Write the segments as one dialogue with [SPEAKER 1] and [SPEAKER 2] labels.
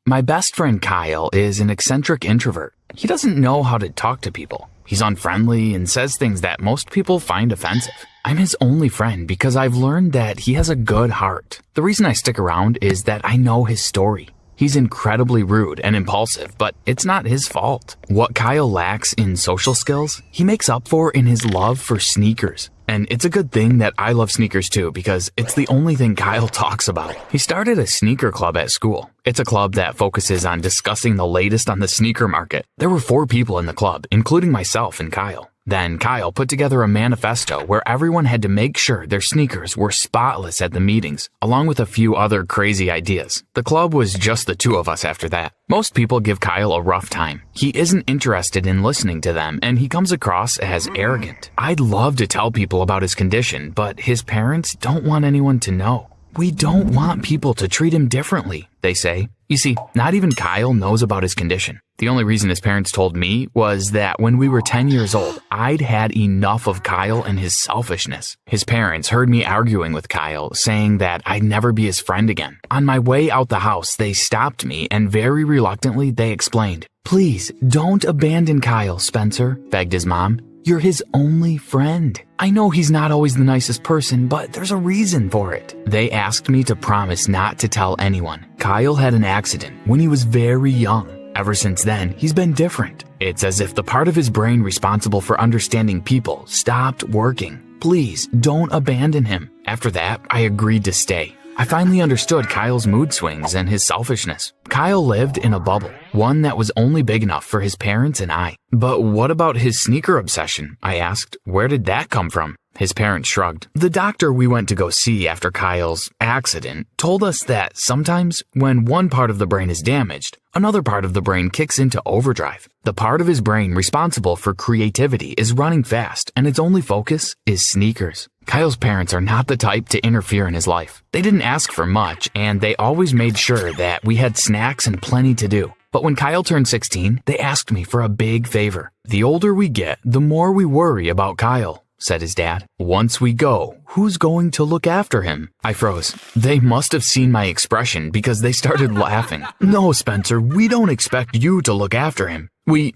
[SPEAKER 1] My best friend Kyle is an eccentric introvert. He doesn't know how to talk to people. He's unfriendly and says things that most people find offensive. I'm his only friend because I've learned that he has a good heart. The reason I stick around is that I know his story. He's incredibly rude and impulsive, but it's not his fault. What Kyle lacks in social skills, he makes up for in his love for sneakers. And it's a good thing that I love sneakers too, because it's the only thing Kyle talks about. He started a sneaker club at school. It's a club that focuses on discussing the latest on the sneaker market. There were 4 people in the club, including myself and Kyle. Then Kyle put together a manifesto where everyone had to make sure their sneakers were spotless at the meetings, along with a few other crazy ideas. The club was just the 2 of us after that. Most people give Kyle a rough time. He isn't interested in listening to them, and he comes across as arrogant. I'd love to tell people about his condition, but his parents don't want anyone to know. We don't want people to treat him differently, they say. You see, not even Kyle knows about his condition. The only reason his parents told me was that when we were 10 years old, I'd had enough of Kyle and his selfishness. His parents heard me arguing with Kyle, saying that I'd never be his friend again. On my way out the house, they stopped me and very reluctantly they explained, "Please, don't abandon Kyle, Spencer," begged his mom. "You're his only friend. I know he's not always the nicest person, but there's a reason for it." They asked me to promise not to tell anyone. Kyle had an accident when he was very young. Ever since then, he's been different. It's as if the part of his brain responsible for understanding people stopped working. Please, don't abandon him. After that, I agreed to stay. I finally understood Kyle's mood swings and his selfishness. Kyle lived in a bubble, one that was only big enough for his parents and I. But what about his sneaker obsession? I asked. Where did that come from? His parents shrugged. The doctor we went to go see after Kyle's accident told us that sometimes when one part of the brain is damaged, another part of the brain kicks into overdrive. The part of his brain responsible for creativity is running fast, and its only focus is sneakers. Kyle's parents are not the type to interfere in his life. They didn't ask for much, and they always made sure that we had snacks and plenty to do. But when Kyle turned 16, they asked me for a big favor. The older we get, the more we worry about Kyle, said his dad. Once we go, who's going to look after him? I froze. They must have seen my expression because they started laughing. No, Spencer, we don't expect you to look after him. We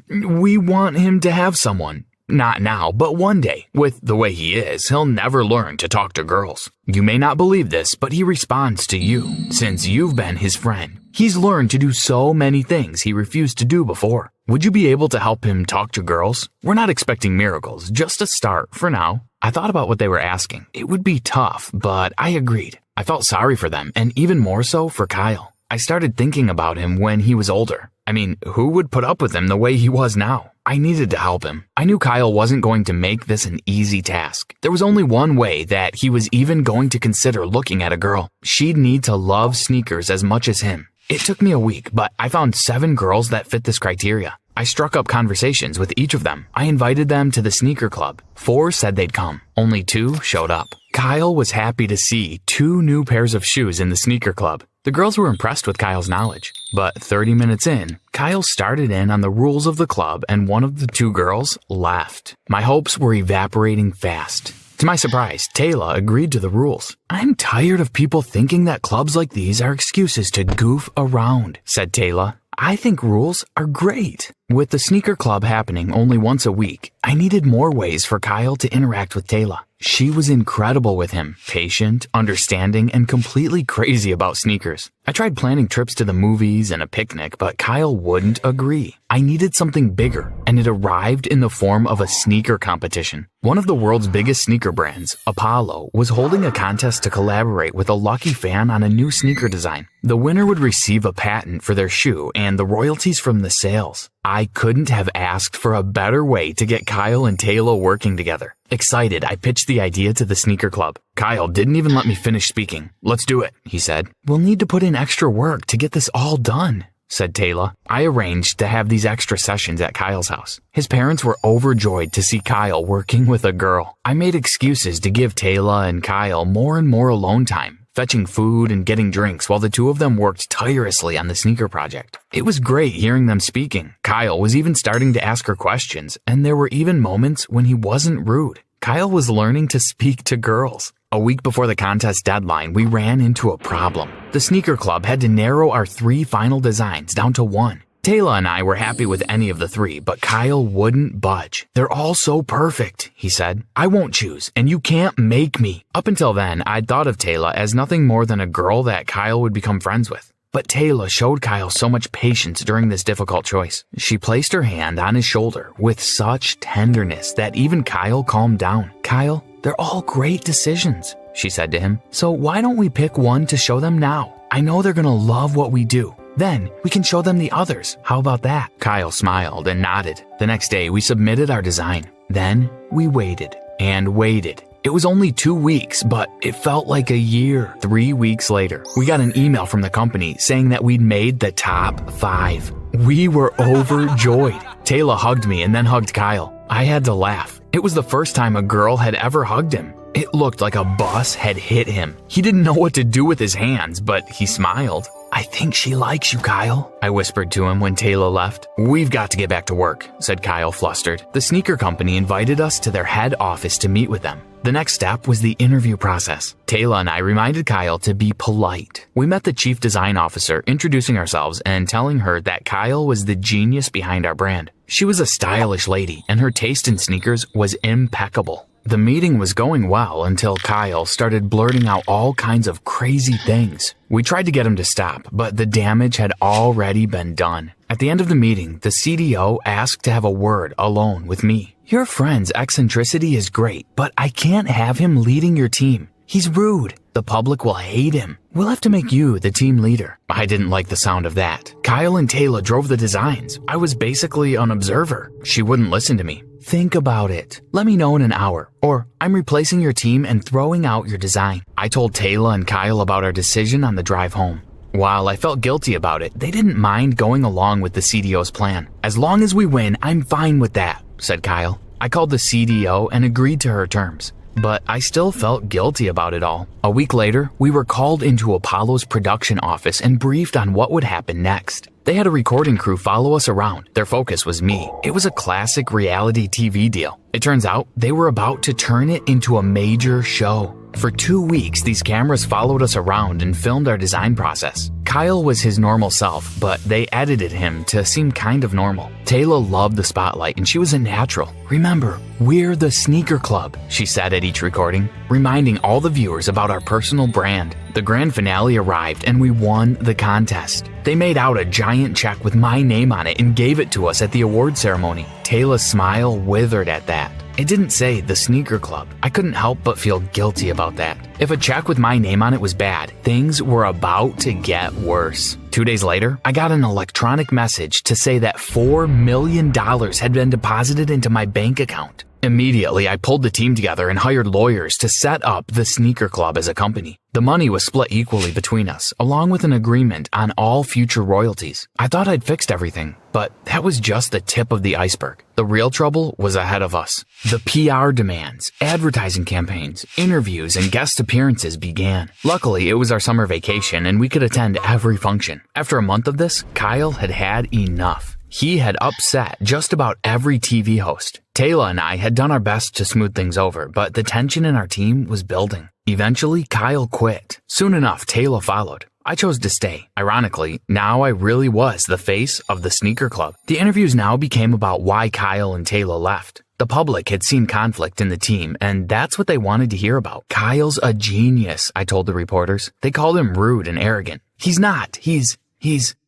[SPEAKER 1] want him to have someone. Not now, but one day. With the way he is, he'll never learn to talk to girls. You may not believe this, but he responds to you, since you've been his friend. He's learned to do so many things he refused to do before. Would you be able to help him talk to girls? We're not expecting miracles, just a start for now. I thought about what they were asking. It would be tough, but I agreed. I felt sorry for them, and even more so for Kyle. I started thinking about him when he was older. I mean, who would put up with him the way he was now? I needed to help him. I knew Kyle wasn't going to make this an easy task. There was only one way that he was even going to consider looking at a girl. She'd need to love sneakers as much as him. It took me a week, but I found 7 girls that fit this criteria. I struck up conversations with each of them. I invited them to the sneaker club. 4 said they'd come. Only 2 showed up. Kyle was happy to see 2 new pairs of shoes in the sneaker club. The girls were impressed with Kyle's knowledge. But 30 minutes in, Kyle started in on the rules of the club and one of the 2 girls left. My hopes were evaporating fast. To my surprise, Taylor agreed to the rules. "I'm tired of people thinking that clubs like these are excuses to goof around," said Taylor. "I think rules are great." With the sneaker club happening only once a week, I needed more ways for Kyle to interact with Taylor. She was incredible with him, patient, understanding, and completely crazy about sneakers. I tried planning trips to the movies and a picnic, but Kyle wouldn't agree. I needed something bigger, and it arrived in the form of a sneaker competition. One of the world's biggest sneaker brands, Apollo, was holding a contest to collaborate with a lucky fan on a new sneaker design. The winner would receive a patent for their shoe and the royalties from the sales. I couldn't have asked for a better way to get Kyle and Taylor working together. Excited, I pitched the idea to the sneaker club. Kyle didn't even let me finish speaking. "Let's do it," he said. "We'll need to put in extra work to get this all done," said Taylor. I arranged to have these extra sessions at Kyle's house. His parents were overjoyed to see Kyle working with a girl. I made excuses to give Taylor and Kyle more and more alone time, fetching food and getting drinks while the 2 of them worked tirelessly on the sneaker project. It was great hearing them speaking. Kyle was even starting to ask her questions, and there were even moments when he wasn't rude. Kyle was learning to speak to girls. A week before the contest deadline, we ran into a problem. The sneaker club had to narrow our 3 final designs down to 1. Taylor and I were happy with any of the 3, but Kyle wouldn't budge. "They're all so perfect," he said. "I won't choose, and you can't make me." Up until then, I'd thought of Taylor as nothing more than a girl that Kyle would become friends with. But Taylor showed Kyle so much patience during this difficult choice. She placed her hand on his shoulder with such tenderness that even Kyle calmed down. "Kyle, they're all great decisions," she said to him. "So why don't we pick one to show them now? I know they're gonna love what we do. Then we can show them the others. How about that?" Kyle smiled and nodded. The next day, we submitted our design. Then we waited and waited. It was only 2 weeks, but it felt like a year. 3 weeks later, we got an email from the company saying that we'd made the top 5. We were overjoyed. Taylor hugged me and then hugged Kyle. I had to laugh. It was the first time a girl had ever hugged him. It looked like a bus had hit him. He didn't know what to do with his hands, but he smiled. "I think she likes you, Kyle," I whispered to him when Taylor left. "We've got to get back to work," said Kyle, flustered. The sneaker company invited us to their head office to meet with them. The next step was the interview process. Taylor and I reminded Kyle to be polite. We met the chief design officer, introducing ourselves and telling her that Kyle was the genius behind our brand. She was a stylish lady, and her taste in sneakers was impeccable. The meeting was going well until Kyle started blurting out all kinds of crazy things. We tried to get him to stop, but the damage had already been done. At the end of the meeting, the CDO asked to have a word alone with me. "Your friend's eccentricity is great, but I can't have him leading your team. He's rude. The public will hate him. We'll have to make you the team leader." I didn't like the sound of that. Kyle and Taylor drove the designs. I was basically an observer. She wouldn't listen to me. "Think about it. Let me know in an hour, or I'm replacing your team and throwing out your design." I told Taylor and Kyle about our decision on the drive home. While I felt guilty about it, they didn't mind going along with the CDO's plan. "As long as we win, I'm fine with that," said Kyle. I called the CDO and agreed to her terms. But I still felt guilty about it all. A week later, we were called into Apollo's production office and briefed on what would happen next. They had a recording crew follow us around. Their focus was me. It was a classic reality TV deal. It turns out they were about to turn it into a major show. For 2 weeks, these cameras followed us around and filmed our design process. Kyle was his normal self, but they edited him to seem kind of normal. Taylor loved the spotlight and she was a natural. "Remember, we're the sneaker club," she said at each recording, reminding all the viewers about our personal brand. The grand finale arrived and we won the contest. They made out a giant check with my name on it and gave it to us at the award ceremony. Taylor's smile withered at that. It didn't say the sneaker club. I couldn't help but feel guilty about that. If a check with my name on it was bad, things were about to get worse. 2 days later, I got an electronic message to say that $4 million had been deposited into my bank account. Immediately, I pulled the team together and hired lawyers to set up the sneaker club as a company. The money was split equally between us, along with an agreement on all future royalties. I thought I'd fixed everything, but that was just the tip of the iceberg. The real trouble was ahead of us. The PR demands, advertising campaigns, interviews, and guest appearances began. Luckily, it was our summer vacation and we could attend every function. After a month of this, Kyle had had enough. He had upset just about every TV host. Taylor and I had done our best to smooth things over, but the tension in our team was building. Eventually, Kyle quit. Soon enough, Taylor followed. I chose to stay. Ironically, now I really was the face of the sneaker club. The interviews now became about why Kyle and Taylor left. The public had seen conflict in the team, and that's what they wanted to hear about. "Kyle's a genius," I told the reporters. They called him rude and arrogant. "He's not. He's...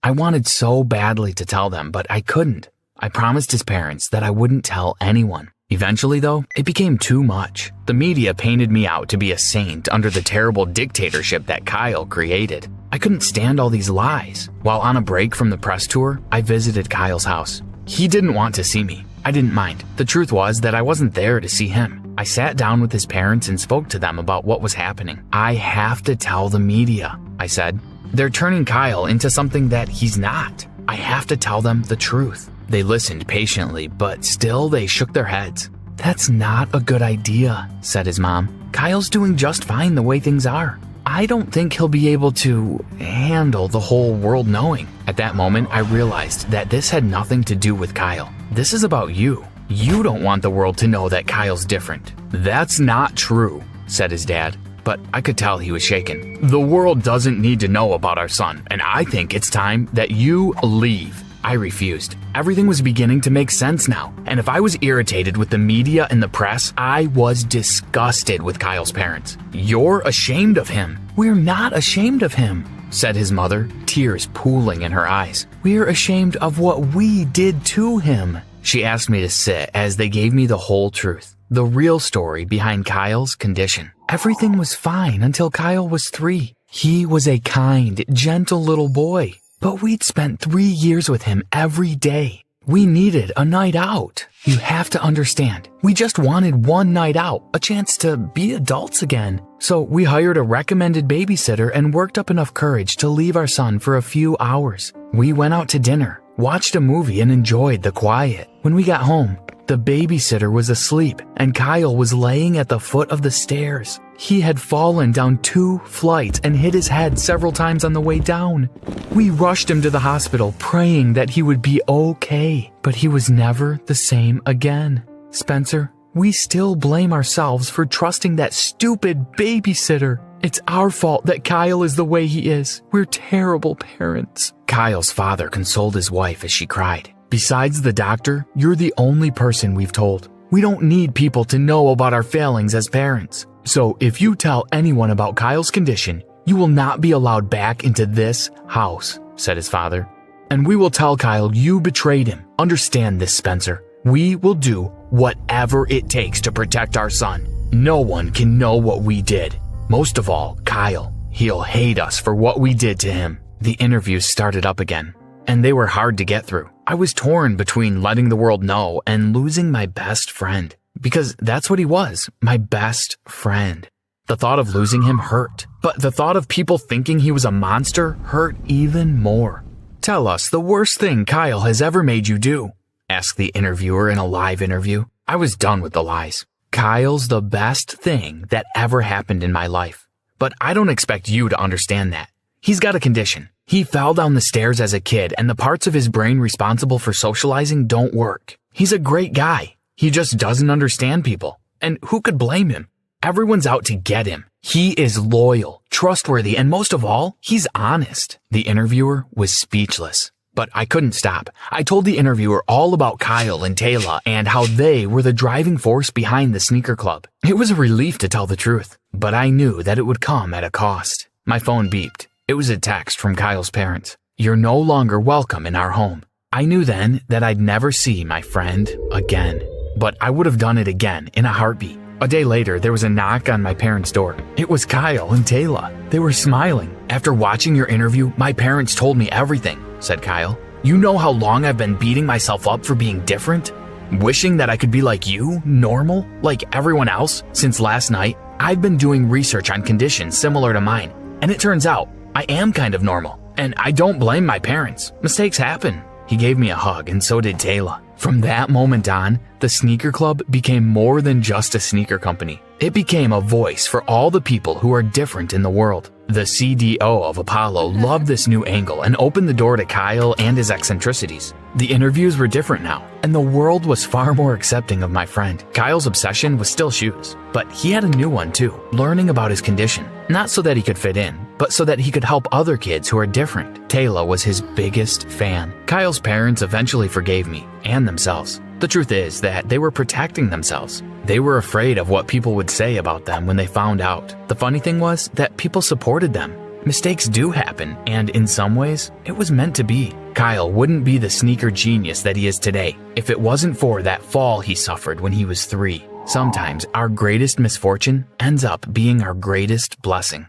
[SPEAKER 1] I wanted so badly to tell them, but I couldn't. I promised his parents that I wouldn't tell anyone. Eventually, though, it became too much. The media painted me out to be a saint under the terrible dictatorship that Kyle created. I couldn't stand all these lies. While on a break from the press tour, I visited Kyle's house. He didn't want to see me. I didn't mind. The truth was that I wasn't there to see him. I sat down with his parents and spoke to them about what was happening. "I have to tell the media," I said. "They're turning Kyle into something that he's not. I have to tell them the truth." They listened patiently, but still they shook their heads. "That's not a good idea," said his mom. "Kyle's doing just fine the way things are. I don't think he'll be able to handle the whole world knowing." At that moment, I realized that this had nothing to do with Kyle. This is about you. You don't want the world to know that Kyle's different. "That's not true," said his dad. but I could tell he was shaken. The world doesn't need to know about our son, and I think it's time that you leave. I refused. Everything was beginning to make sense now, and if I was irritated with the media and the press, I was disgusted with Kyle's parents. You're ashamed of him. We're not ashamed of him, said his mother, tears pooling in her eyes. We're ashamed of what we did to him. She asked me to sit as they gave me the whole truth, the real story behind Kyle's condition. Everything was fine until Kyle was 3. He was a kind, gentle little boy, but we'd spent 3 years with him every day. We needed a night out. You have to understand, we just wanted one night out, a chance to be adults again. So we hired a recommended babysitter and worked up enough courage to leave our son for a few hours. We went out to dinner, watched a movie, and enjoyed the quiet. When we got home, the babysitter was asleep and Kyle was laying at the foot of the stairs. He had fallen down 2 flights and hit his head several times on the way down. We rushed him to the hospital, praying that he would be okay, but he was never the same again. Spencer, we still blame ourselves for trusting that stupid babysitter. It's our fault that Kyle is the way he is. We're terrible parents. Kyle's father consoled his wife as she cried. Besides the doctor, you're the only person we've told. We don't need people to know about our failings as parents. So if you tell anyone about Kyle's condition, you will not be allowed back into this house, said his father. And we will tell Kyle you betrayed him. Understand this, Spencer. We will do whatever it takes to protect our son. No one can know what we did. Most of all, Kyle. He'll hate us for what we did to him. The interviews started up again, and they were hard to get through. I was torn between letting the world know and losing my best friend. Because that's what he was, my best friend. The thought of losing him hurt, but the thought of people thinking he was a monster hurt even more. Tell us the worst thing Kyle has ever made you do, asked the interviewer in a live interview. I was done with the lies. Kyle's the best thing that ever happened in my life. But I don't expect you to understand that. He's got a condition. He fell down the stairs as a kid, and the parts of his brain responsible for socializing don't work. He's a great guy. He just doesn't understand people. And who could blame him? Everyone's out to get him. He is loyal, trustworthy, and most of all, he's honest. The interviewer was speechless. But I couldn't stop. I told the interviewer all about Kyle and Taylor and how they were the driving force behind the sneaker club. It was a relief to tell the truth, but I knew that it would come at a cost. My phone beeped. It was a text from Kyle's parents. You're no longer welcome in our home. I knew then that I'd never see my friend again. But I would have done it again in a heartbeat. A day later, there was a knock on my parents' door. It was Kyle and Taylor. They were smiling. After watching your interview, my parents told me everything, said Kyle. You know how long I've been beating myself up for being different? Wishing that I could be like you, normal, like everyone else. Since last night, I've been doing research on conditions similar to mine. And it turns out, I am kind of normal. And I don't blame my parents. Mistakes happen. He gave me a hug, and so did Taylor. From that moment on, the sneaker club became more than just a sneaker company. It became a voice for all the people who are different in the world. The CDO of Apollo loved this new angle and opened the door to Kyle and his eccentricities. The interviews were different now, and the world was far more accepting of my friend. Kyle's obsession was still shoes, but he had a new one too, learning about his condition. Not so that he could fit in, but so that he could help other kids who are different. Taylor was his biggest fan. Kyle's parents eventually forgave me and themselves. The truth is that they were protecting themselves. They were afraid of what people would say about them when they found out. The funny thing was that people supported them. Mistakes do happen, and in some ways, it was meant to be. Kyle wouldn't be the sneaker genius that he is today if it wasn't for that fall he suffered when he was 3. Sometimes our greatest misfortune ends up being our greatest blessing.